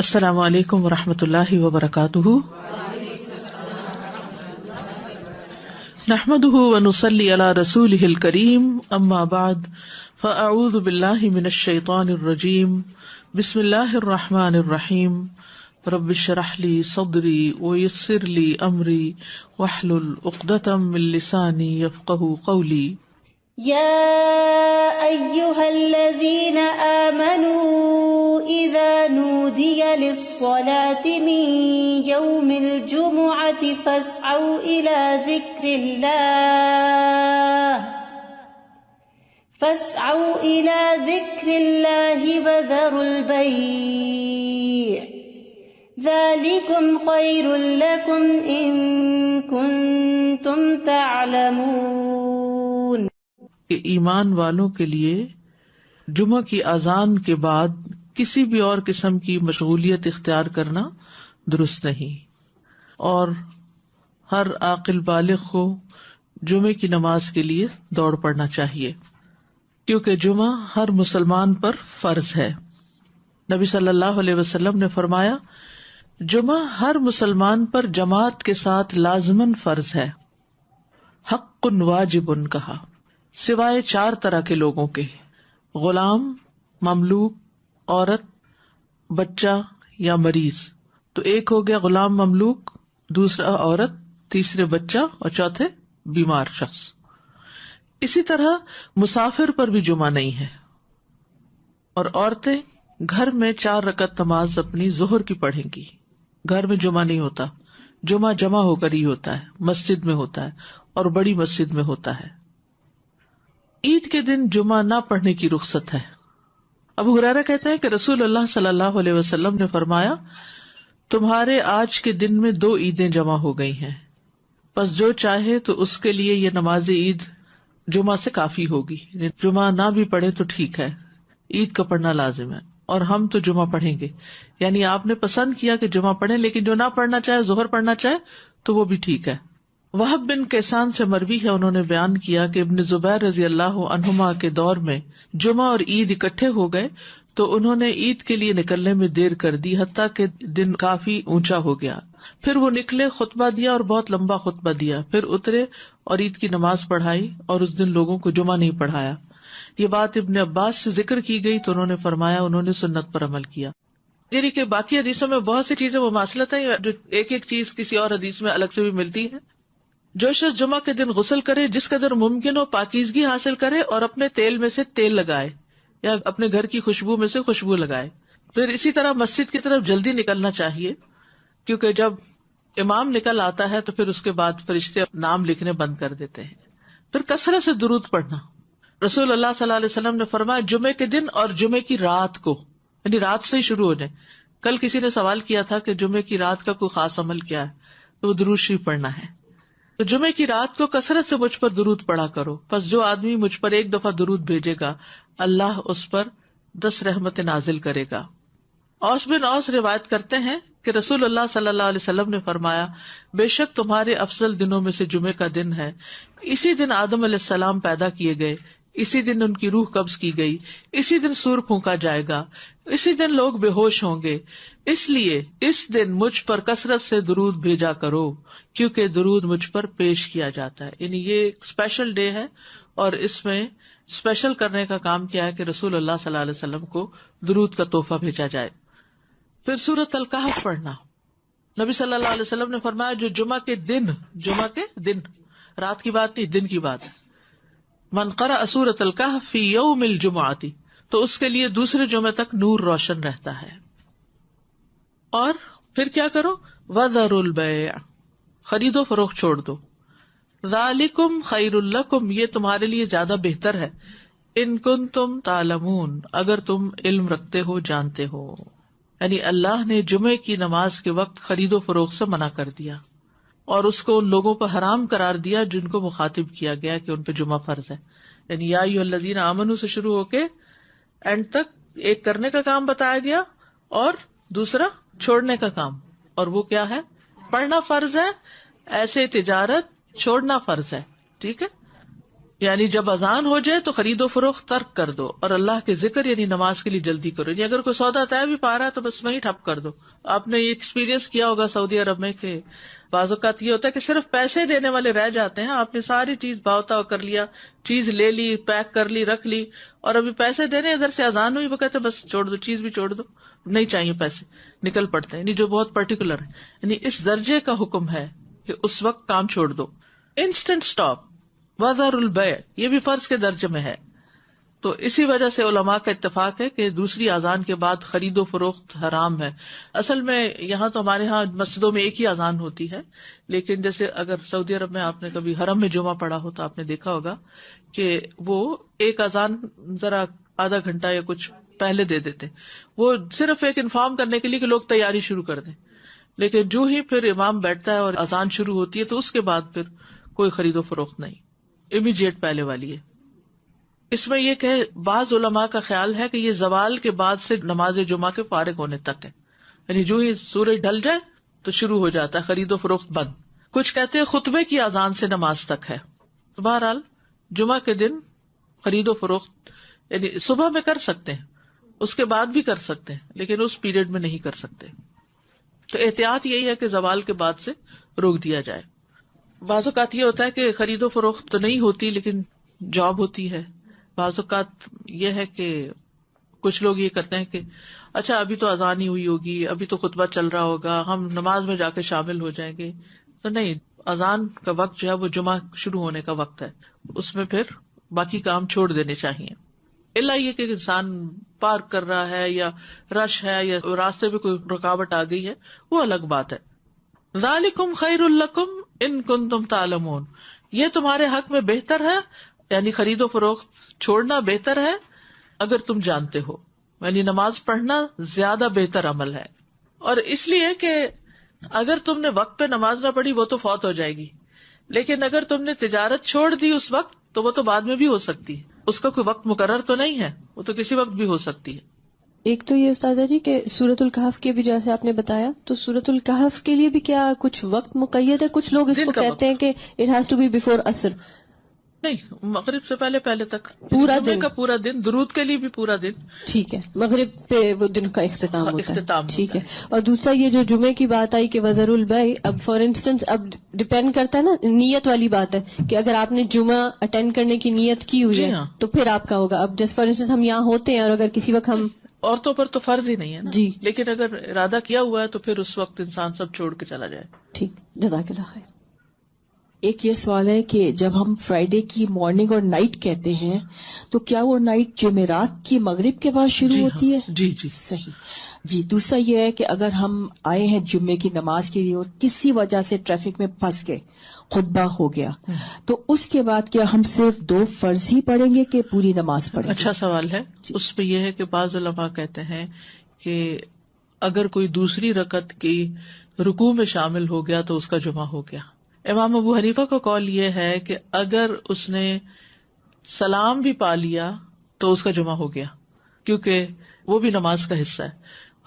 السلام علیکم ورحمۃ اللہ وبرکاتہ۔ نحمده ونصلی علی رسوله الکریم، اما بعد فاعوذ باللہ من الشیطان الرجیم، بسم اللہ الرحمن الرحیم، رب اشرح لی صدری ویسر لی امری واحلل عقدۃ من لسانی یفقہوا قولی۔ یا ایہا الذین آمنوا اذا نودی للصلاة من یوم الجمعة فاسعوا إلی ذکر اللہ وذروا البیع ذالکم خیر لکم ان کنتم تعلمون۔ کہ ایمان والوں کے لیے جمعہ کی اذان کے بعد کسی بھی اور قسم کی مشغولیت اختیار کرنا درست نہیں، اور ہر عاقل بالغ کو جمعے کی نماز کے لیے دوڑ پڑنا چاہیے، کیونکہ جمعہ ہر مسلمان پر فرض ہے۔ نبی صلی اللہ علیہ وسلم نے فرمایا، جمعہ ہر مسلمان پر جماعت کے ساتھ لازماً فرض ہے، حق واجب کہا، سوائے 4 طرح کے لوگوں کے: غلام، مملوک، عورت، بچہ یا مریض۔ تو ایک ہو گیا غلام مملوک، دوسرا عورت، تیسرے بچہ اور چوتھے بیمار شخص۔ اسی طرح مسافر پر بھی جمعہ نہیں ہے، اور عورتیں گھر میں 4 رکعت نماز اپنی ظہر کی پڑھیں گی۔ گھر میں جمعہ نہیں ہوتا، جمعہ جمع ہو کر ہی ہوتا ہے، مسجد میں ہوتا ہے اور بڑی مسجد میں ہوتا ہے۔ عید کے دن جمعہ نہ پڑھنے کی رخصت ہے۔ ابو ہریرہ کہتے ہیں کہ رسول اللہ صلی اللہ علیہ وسلم نے فرمایا، تمہارے آج کے دن میں 2 عیدیں جمع ہو گئی ہیں، پس جو چاہے تو اس کے لیے یہ نماز عید جمعہ سے کافی ہوگی۔ جمعہ نہ بھی پڑھے تو ٹھیک ہے، عید کا پڑھنا لازم ہے، اور ہم تو جمعہ پڑھیں گے۔ یعنی آپ نے پسند کیا کہ جمعہ پڑھیں، لیکن جو نہ پڑھنا چاہے، ظہر پڑھنا چاہے تو وہ بھی ٹھیک ہے۔ وہب بن کیسان سے مروی ہے، انہوں نے بیان کیا کہ ابن زبیر رضی اللہ عنہما کے دور میں جمعہ اور عید اکٹھے ہو گئے تو انہوں نے عید کے لیے نکلنے میں دیر کر دی، حتیٰ کہ دن کافی اونچا ہو گیا۔ پھر وہ نکلے، خطبہ دیا اور بہت لمبا خطبہ دیا، پھر اترے اور عید کی نماز پڑھائی، اور اس دن لوگوں کو جمعہ نہیں پڑھایا۔ یہ بات ابن عباس سے ذکر کی گئی تو انہوں نے فرمایا انہوں نے سنت پر عمل کیا۔ یعنی کہ باقی حدیثوں میں بہت سی چیزیں مماثلت ہیں، جو ایک ایک چیز کسی اور حدیث میں الگ سے بھی ملتی ہے۔ جو شخص جمعہ کے دن غسل کرے، جس قدر ممکن ہو پاکیزگی حاصل کرے، اور اپنے تیل میں سے تیل لگائے یا اپنے گھر کی خوشبو میں سے خوشبو لگائے۔ پھر اسی طرح مسجد کی طرف جلدی نکلنا چاہیے، کیونکہ جب امام نکل آتا ہے تو پھر اس کے بعد فرشتے نام لکھنے بند کر دیتے ہیں۔ پھر کثرت سے درود پڑھنا۔ رسول اللہ صلی اللہ علیہ وسلم نے فرمایا، جمعے کے دن اور جمعے کی رات کو، یعنی رات سے ہی شروع ہو جائے۔ کل کسی نے سوال کیا تھا کہ جمعے کی رات کا کوئی خاص عمل کیا ہے، تو وہ درود شریف پڑھنا ہے۔ تو جمعے کی رات کو کثرت سے مجھ پر درود پڑھا کرو، پس جو آدمی مجھ پر 1 دفعہ درود بھیجے گا، اللہ اس پر 10 رحمتیں نازل کرے گا۔ اوس بن اوس روایت کرتے ہیں کہ رسول اللہ صلی اللہ علیہ وسلم نے فرمایا، بے شک تمہارے افضل دنوں میں سے جمعے کا دن ہے۔ اسی دن آدم علیہ السلام پیدا کیے گئے، اسی دن ان کی روح قبض کی گئی، اسی دن سور پھونکا جائے گا، اسی دن لوگ بے ہوش ہوں گے، اس لیے اس دن مجھ پر کثرت سے درود بھیجا کرو، کیونکہ درود مجھ پر پیش کیا جاتا ہے۔ یعنی یہ ایک اسپیشل ڈے ہے، اور اس میں اسپیشل کرنے کا کام کیا ہے کہ رسول اللہ صلی اللہ علیہ وسلم کو درود کا تحفہ بھیجا جائے۔ پھر سورۃ الکہف پڑھنا۔ نبی صلی اللہ علیہ وسلم نے فرمایا، جو جمعہ کے دن رات کی بات نہیں، دن کی بات، من قرأ سورۃ الکہف فی یوم الجمعۃ، تو اس کے لیے دوسرے جمعے تک نور روشن رہتا ہے۔ اور پھر کیا کرو، وذروا البیع، خرید و فروخت چھوڑ دو، ذالکم خیر لکم، یہ تمہارے لیے زیادہ بہتر ہے، ان کنتم تعلمون، اگر تم علم رکھتے ہو، جانتے ہو۔ یعنی اللہ نے جمعے کی نماز کے وقت خرید و فروخت سے منع کر دیا، اور اس کو ان لوگوں پر حرام قرار دیا جن کو مخاطب کیا گیا کہ ان پہ جمعہ فرض ہے۔ یعنی یا ایھا الذین آمنوا سے شروع ہو کے اینڈ تک ایک کرنے کا کام بتایا گیا اور دوسرا چھوڑنے کا کام، اور وہ کیا ہے، پڑھنا فرض ہے، ایسے تجارت چھوڑنا فرض ہے۔ ٹھیک ہے، یعنی جب اذان ہو جائے تو خرید و فروخت ترک کر دو اور اللہ کے ذکر یعنی نماز کے لیے جلدی کرو. یعنی اگر کوئی سودا طے بھی پا رہا ہے تو بس وہیں ٹھپ کر دو. آپ نے یہ ایکسپیرینس کیا ہوگا سعودی عرب میں کہ بعض اوقات یہ ہوتا ہے کہ صرف پیسے دینے والے رہ جاتے ہیں. آپ نے ساری چیز بھاؤتا کر لیا, چیز لے لی, پیک کر لی, رکھ لی, اور ابھی پیسے دینے ادھر سے اذان ہوئی, وہ کہتے بس چھوڑ دو, چیز بھی چھوڑ دو, نہیں چاہیے پیسے, نکل پڑتے ہیں. یعنی جو بہت پرٹیکولر ہے, یعنی اس درجے کا حکم ہے کہ اس وقت کام چھوڑ دو. انسٹنٹ اسٹاپ, وذر البیع, یہ بھی فرض کے درجے میں ہے. تو اسی وجہ سے علماء کا اتفاق ہے کہ دوسری اذان کے بعد خرید و فروخت حرام ہے. اصل میں یہاں تو ہمارے ہاں مسجدوں میں ایک ہی اذان ہوتی ہے, لیکن جیسے اگر سعودی عرب میں آپ نے کبھی حرم میں جمعہ پڑھا ہو تو آپ نے دیکھا ہوگا کہ وہ ایک اذان ذرا آدھا گھنٹہ یا کچھ پہلے دے دیتے, وہ صرف ایک انفارم کرنے کے لیے کہ لوگ تیاری شروع کر دیں. لیکن جو ہی پھر امام بیٹھتا ہے اور اذان شروع ہوتی ہے تو اس کے بعد پھر کوئی خرید و فروخت نہیں, امیڈیٹ پہلے والی ہے. اس میں یہ کہ بعض علماء کا خیال ہے کہ یہ زوال کے بعد سے نماز جمعہ کے فارغ ہونے تک ہے, یعنی جو ہی سورج ڈھل جائے تو شروع ہو جاتا ہے خرید و فروخت بند. کچھ کہتے ہیں خطبے کی اذان سے نماز تک ہے. تو بہرحال جمعہ کے دن خرید و فروخت یعنی صبح میں کر سکتے ہیں, اس کے بعد بھی کر سکتے ہیں, لیکن اس پیریڈ میں نہیں کر سکتے. تو احتیاط یہی ہے کہ زوال کے بعد سے روک دیا جائے. بعض اوقات یہ ہوتا ہے کہ خرید و فروخت تو نہیں ہوتی لیکن جاب ہوتی ہے. بعض اوقات یہ ہے کہ کچھ لوگ یہ کرتے ہیں کہ اچھا ابھی تو اذان ہی ہوئی ہوگی, ابھی تو خطبہ چل رہا ہوگا, ہم نماز میں جا کے شامل ہو جائیں گے. تو نہیں, اذان کا وقت جو ہے وہ جمعہ شروع ہونے کا وقت ہے, اس میں پھر باقی کام چھوڑ دینے چاہیے. الا یہ کہ انسان پارک کر رہا ہے یا رش ہے یا راستے میں کوئی رکاوٹ آ گئی ہے, وہ الگ بات ہے. ذالکم خیر لکم ان کنتم تعلمون, یہ تمہارے حق میں بہتر ہے, یعنی خرید و فروخت چھوڑنا بہتر ہے اگر تم جانتے ہو. یعنی نماز پڑھنا زیادہ بہتر عمل ہے. اور اس لیے کہ اگر تم نے وقت پہ نماز نہ پڑھی وہ تو فوت ہو جائے گی, لیکن اگر تم نے تجارت چھوڑ دی اس وقت تو وہ تو بعد میں بھی ہو سکتی ہے, اس کا کوئی وقت مقرر تو نہیں ہے, وہ تو کسی وقت بھی ہو سکتی ہے. ایک تو یہ استاذہ جی کہ سورۃ الکہف کے بھی جیسے آپ نے بتایا, تو سورۃ الکہف کے لیے بھی کیا کچھ وقت مقید ہے؟ کچھ لوگ اس کو کہتے ہیں کہ it has to be before Asr. نہیں, مغرب سے پہلے تک پورا دن کا پورا دن, درود کے لیے بھی پورا دن. ٹھیک ہے, مغرب پہ وہ دن کا اختتام ہوتا ہے. ٹھیک ہے. اور دوسرا یہ جو جمعے کی بات آئی کہ وذر البیع, اب فار انسٹنس اب ڈپینڈ کرتا ہے نا, نیت والی بات ہے کہ اگر آپ نے جمعہ اٹینڈ کرنے کی نیت کی ہوئی ہے تو پھر آپ کا ہوگا. اب جیسے فار انسٹنس ہم یہاں ہوتے ہیں اور اگر کسی وقت ہم, عورتوں پر تو فرض ہی نہیں ہے نا, جی, لیکن اگر ارادہ کیا ہوا ہے تو پھر اس وقت انسان سب چھوڑ کے چلا جائے. ٹھیک, جزاک اللہ خیر. ایک یہ سوال ہے کہ جب ہم فرائیڈے کی مارننگ اور نائٹ کہتے ہیں تو کیا وہ نائٹ جمعرات کی مغرب کے بعد شروع ہوتی ہے؟ جی صحیح. جی, دوسرا یہ ہے کہ اگر ہم آئے ہیں جمعے کی نماز کے لیے اور کسی وجہ سے ٹریفک میں پھنس گئے, خطبہ ہو گیا, تو اس کے بعد کیا ہم صرف 2 فرض ہی پڑھیں گے کہ پوری نماز پڑھیں گے؟ اچھا سوال ہے. اس پہ یہ ہے کہ بعض علماء کہتے ہیں کہ اگر کوئی دوسری رکعت کی رکوع میں شامل ہو گیا تو اس کا جمعہ ہو گیا. امام ابو حنیفہ کا قول یہ ہے کہ اگر اس نے سلام بھی پا لیا تو اس کا جمعہ ہو گیا, کیونکہ وہ بھی نماز کا حصہ ہے.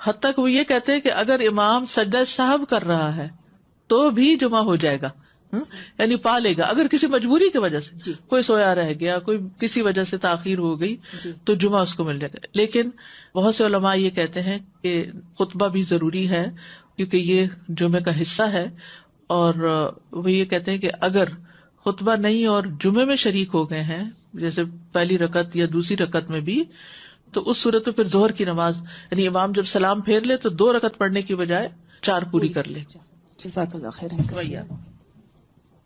حتیٰ کہ وہ یہ کہتے ہیں کہ اگر امام سجدہ سہو کر رہا ہے تو بھی جمعہ ہو جائے گا, یعنی پا لے گا. اگر کسی مجبوری کی وجہ سے کوئی سویا رہ گیا, کوئی کسی وجہ سے تاخیر ہو گئی تو جمعہ اس کو مل جائے گا. لیکن بہت سے علماء یہ کہتے ہیں کہ خطبہ بھی ضروری ہے کیونکہ یہ جمعے کا حصہ ہے, اور وہ یہ کہتے ہیں کہ اگر خطبہ نہیں اور جمعے میں شریک ہو گئے ہیں جیسے پہلی رکعت یا دوسری رکعت میں بھی, تو اس صورت میں پھر ظہر کی نماز یعنی امام جب سلام پھیر لے تو 2 رکعت پڑھنے کی بجائے 4 پوری کر لے. جزاک اللہ خیر.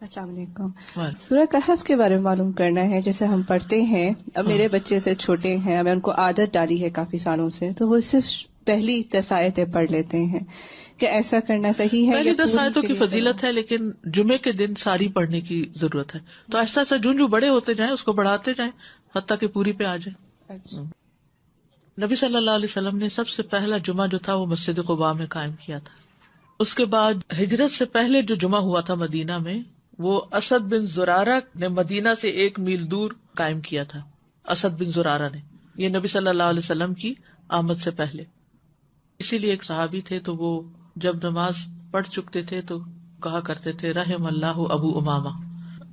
السلام علیکم. سورہ کہف کے بارے میں معلوم کرنا ہے. جیسے ہم پڑھتے ہیں, اب میرے بچے سے چھوٹے ہیں, میں ان کو عادت ڈالی ہے کافی سالوں سے, تو وہ صرف پہلی 10 آیتیں پڑھ لیتے ہیں. کہ ایسا کرنا صحیح ہے؟ پہلی 10 آیتوں کی فضیلت ہے, لیکن جمعے کے دن ساری پڑھنے کی ضرورت ہے. تو ایسا ایسا جو بڑے ہوتے جائیں اس کو بڑھاتے جائیں حتیٰ کہ پوری پہ آ جائے. نبی صلی اللہ علیہ وسلم نے سب سے پہلا جمعہ جو تھا وہ مسجد قباء میں قائم کیا تھا. اس کے بعد ہجرت سے پہلے جو جمعہ ہوا تھا مدینہ میں وہ اسد بن زرارہ نے مدینہ سے 1 میل دور قائم کیا تھا. اسد بن زرارہ نے, یہ نبی صلی اللہ علیہ وسلم کی آمد سے پہلے. اسی لیے ایک صحابی تھے تو وہ جب نماز پڑھ چکتے تھے تو کہا کرتے تھے رحم اللہ ابو امامہ,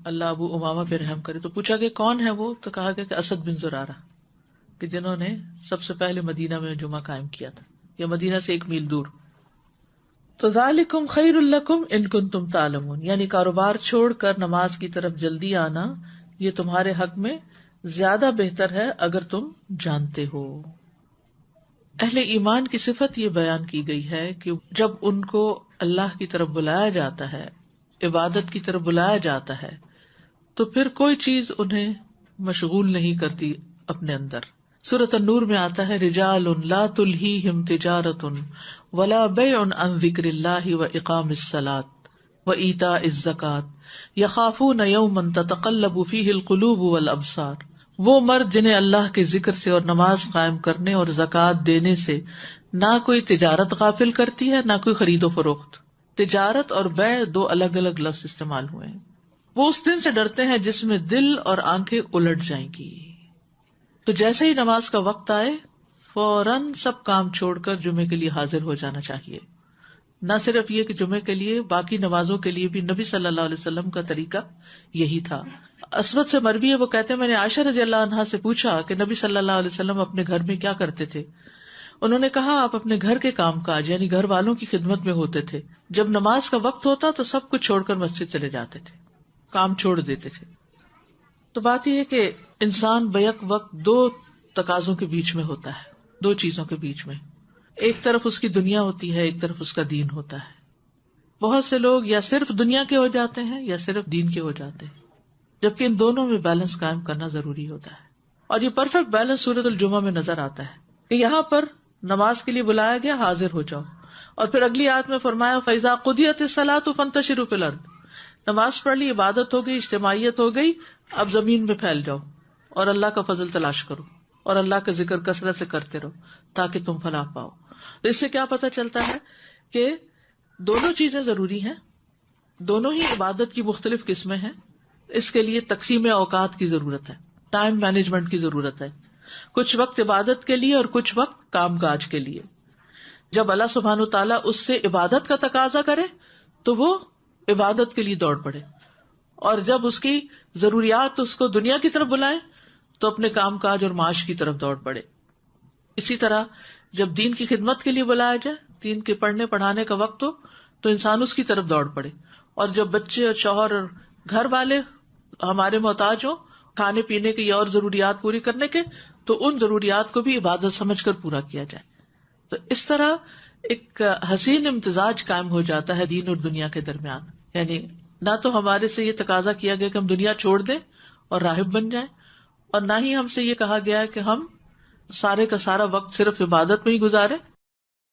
اللہ ابو امامہ پہ رحم کرے. تو پوچھا کہ کون ہے وہ؟ تو کہا گیا کہ اسد بن زرارہ، کہ جنہوں نے سب سے پہلے مدینہ میں جمعہ قائم کیا تھا، یا مدینہ سے 1 میل دور. تو ذالکم خیر لکم ان کنتم تعلمون، یعنی کاروبار چھوڑ کر نماز کی طرف جلدی آنا یہ تمہارے حق میں زیادہ بہتر ہے اگر تم جانتے ہو. اہل ایمان کی صفت یہ بیان کی گئی ہے کہ جب ان کو اللہ کی طرف بلایا جاتا ہے، عبادت کی طرف بلایا جاتا ہے، تو پھر کوئی چیز انہیں مشغول نہیں کرتی اپنے اندر. سورۃ النور میں آتا ہے رجال لا تلہیہم تجارۃ ولا بیع عن ذکر اللہ واقام الصلاۃ وایتاء الزکاۃ یخافون یوما تتقلب فیہ القلوب والابصار. وہ مرد جنہیں اللہ کے ذکر سے اور نماز قائم کرنے اور زکوٰۃ دینے سے نہ کوئی تجارت غافل کرتی ہے، نہ کوئی خرید و فروخت. تجارت اور بیع 2 الگ الگ لفظ استعمال ہوئے ہیں. وہ اس دن سے ڈرتے ہیں جس میں دل اور آنکھیں الٹ جائیں گی. تو جیسے ہی نماز کا وقت آئے فوراً سب کام چھوڑ کر جمعے کے لیے حاضر ہو جانا چاہیے. نہ صرف یہ کہ جمعے کے لیے، باقی نمازوں کے لیے بھی نبی صلی اللہ علیہ وسلم کا طریقہ یہی تھا. اسود سے مروی ہے، وہ کہتے ہیں میں نے عائشہ رضی اللہ عنہا سے پوچھا کہ نبی صلی اللہ علیہ وسلم اپنے گھر میں کیا کرتے تھے. انہوں نے کہا آپ اپنے گھر کے کام کاج یعنی گھر والوں کی خدمت میں ہوتے تھے. جب نماز کا وقت ہوتا تو سب کچھ چھوڑ کر مسجد چلے جاتے تھے، کام چھوڑ دیتے تھے. تو بات یہ ہے کہ انسان بیک وقت 2 تقاضوں کے بیچ میں ہوتا ہے، 2 چیزوں کے بیچ میں. ایک طرف اس کی دنیا ہوتی ہے، ایک طرف اس کا دین ہوتا ہے. بہت سے لوگ یا صرف دنیا کے ہو جاتے ہیں یا صرف دین کے ہو جاتے ہیں، جبکہ ان دونوں میں بیلنس قائم کرنا ضروری ہوتا ہے. اور یہ پرفیکٹ بیلنس سورۃ الجمعہ میں نظر آتا ہے کہ یہاں پر نماز کے لیے بلایا گیا، حاضر ہو جاؤ. اور پھر اگلی آیت میں فرمایا فَإِذَا قُضِيَتِ الصَّلَاةُ فَانتَشِرُوا فِي الْأَرْضِ. نماز پڑھ لی، عبادت ہو گئی، اجتماعیت ہو گئی، اب زمین میں پھیل جاؤ اور اللہ کا فضل تلاش کرو اور اللہ کا ذکر کثرت سے کرتے رہو تاکہ تم فلاح پاؤ. تو اس سے کیا پتہ چلتا ہے کہ دونوں چیزیں ضروری ہیں، دونوں ہی عبادت کی مختلف قسمیں ہیں. اس کے لیے تقسیم اوقات کی ضرورت ہے، ٹائم مینجمنٹ کی ضرورت ہے. کچھ وقت عبادت کے لیے اور کچھ وقت کام کاج کے لیے. جب اللہ سبحانہ و تعالیٰ اس سے عبادت کا تقاضا کرے تو وہ عبادت کے لیے دوڑ پڑے، اور جب اس کی ضروریات اس کو دنیا کی طرف بلائیں تو اپنے کام کاج اور معاش کی طرف دوڑ پڑے. اسی طرح جب دین کی خدمت کے لیے بلایا جائے، دین کے پڑھنے پڑھانے کا وقت ہو تو انسان اس کی طرف دوڑ پڑے. اور جب بچے اور شوہر اور گھر والے ہمارے محتاج ہوں کھانے پینے کی اور ضروریات پوری کرنے کے، تو ان ضروریات کو بھی عبادت سمجھ کر پورا کیا جائے. تو اس طرح ایک حسین امتزاج قائم ہو جاتا ہے دین اور دنیا کے درمیان. یعنی نہ تو ہمارے سے یہ تقاضا کیا گیا کہ ہم دنیا چھوڑ دیں اور راہب بن جائیں، اور نہ ہی ہم سے یہ کہا گیا ہے کہ ہم سارے کا سارا وقت صرف عبادت میں ہی گزارے.